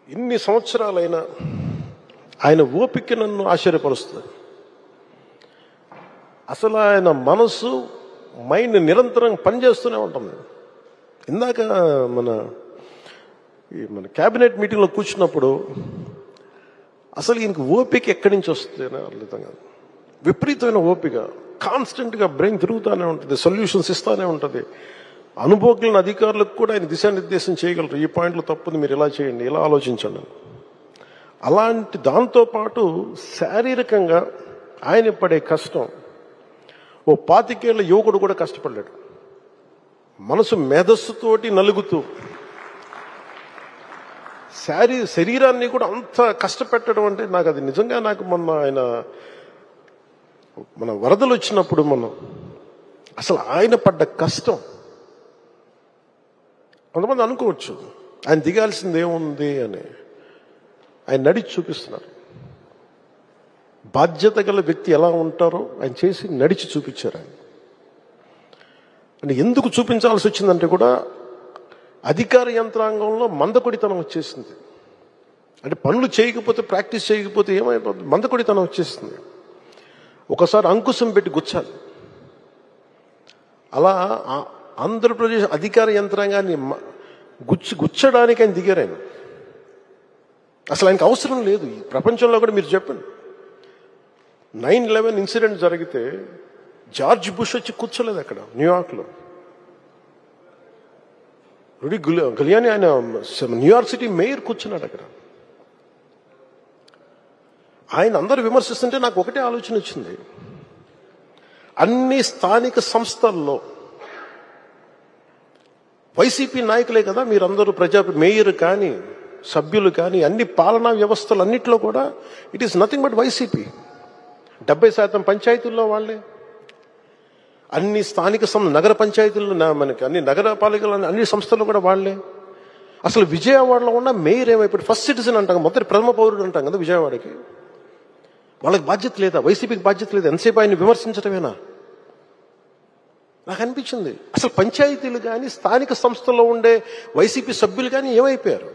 ఇన్ని సంవత్సరాలైనా ఆయన ఓపిక నన్ను ఆశ్చర్యపరుస్తుంది. అసలు ఆయన మనసు మైండ్ నిరంతరం పనిచేస్తూనే ఉంటుంది. ఇందాక మన క్యాబినెట్ మీటింగ్లో కూర్చున్నప్పుడు అసలు ఈయనకి ఓపిక ఎక్కడి నుంచి వస్తుంది అని అర్థం కాదు. విపరీతమైన ఓపిక, కాన్స్టెంట్గా బ్రెయిన్ తిరుగుతూనే ఉంటుంది, సొల్యూషన్స్ ఇస్తూనే ఉంటుంది. అనుభవజ్ఞులైన అధికారులకు కూడా ఆయన దిశానిర్దేశం చేయగలరు. ఈ పాయింట్లో తప్పుంది, మీరు ఇలా చేయండి, ఇలా ఆలోచించండి. అలాంటి దాంతోపాటు శారీరకంగా ఆయన పడే కష్టం ఓ 25 ఏళ్ల యువకుడు కూడా కష్టపడ్డాడు. మనసు మేధస్సుతోటి నలుగుతూ శరీరాన్ని కూడా అంత కష్టపెట్టడం అంటే నాకు అది నిజంగా నాకు మన వరదలు వచ్చినప్పుడు అసలు ఆయన పడ్డ కష్టం కొంతమంది అనుకోవచ్చు ఆయన దిగాల్సింది ఏముంది అని. ఆయన నడిచి చూపిస్తున్నారు. బాధ్యత గల వ్యక్తి ఎలా ఉంటారో ఆయన చేసి నడిచి చూపించారు. ఆయన అంటే ఎందుకు చూపించాల్సి వచ్చిందంటే కూడా అధికార యంత్రాంగంలో మందకొడితనం వచ్చేసింది. అంటే పనులు చేయకపోతే, ప్రాక్టీస్ చేయకపోతే ఏమైపోతుంది, మందకొడితనం వచ్చేసింది. ఒకసారి అంకుశం పెట్టి గుచ్చాలి. అలా ఆంధ్రప్రదేశ్ అధికార యంత్రాంగాన్ని గుచ్చడానికి ఆయన దిగారు. ఆయన అసలు ఆయనకు అవసరం లేదు. ఈ ప్రపంచంలో కూడా మీరు చెప్పండి, 9/11 ఇన్సిడెంట్ జరిగితే జార్జ్ బుష్ వచ్చి కూర్చోలేదు అక్కడ న్యూయార్క్లో. రుడి గిలియానీ ఆయన న్యూయార్క్ సిటీ మేయర్ కూర్చున్నాడు అక్కడ. ఆయన అందరూ విమర్శిస్తుంటే నాకు ఒకటే ఆలోచన వచ్చింది. అన్ని స్థానిక సంస్థల్లో వైసీపీ నాయకులే కదా మీరందరూ, మేయర్ కానీ సభ్యులు కానీ అన్ని పాలనా వ్యవస్థలు అన్నిట్లో కూడా it is nothing but YCP. 70% పంచాయతీల్లో వాళ్ళే, అన్ని స్థానిక నగర పంచాయతీల్లో మనకి అన్ని నగరపాలికలు అన్ని సంస్థలు కూడా వాళ్ళే. అసలు విజయవాడలో ఉన్న మేయర్ ఏమైపోయి ఫస్ట్ సిటిజన్ అంటాం, మొదటి ప్రథమ పౌరుడు అంటాం కదా విజయవాడకి. వాళ్ళకి బాధ్యత లేదా? వైసీపీకి బాధ్యత లేదా? ఎంతసేపు ఆయన విమర్శించడమేనా? నాకు అనిపించింది అసలు పంచాయతీలు కానీ స్థానిక సంస్థల్లో ఉండే వైసీపీ సభ్యులు కానీ ఏమైపోయారు?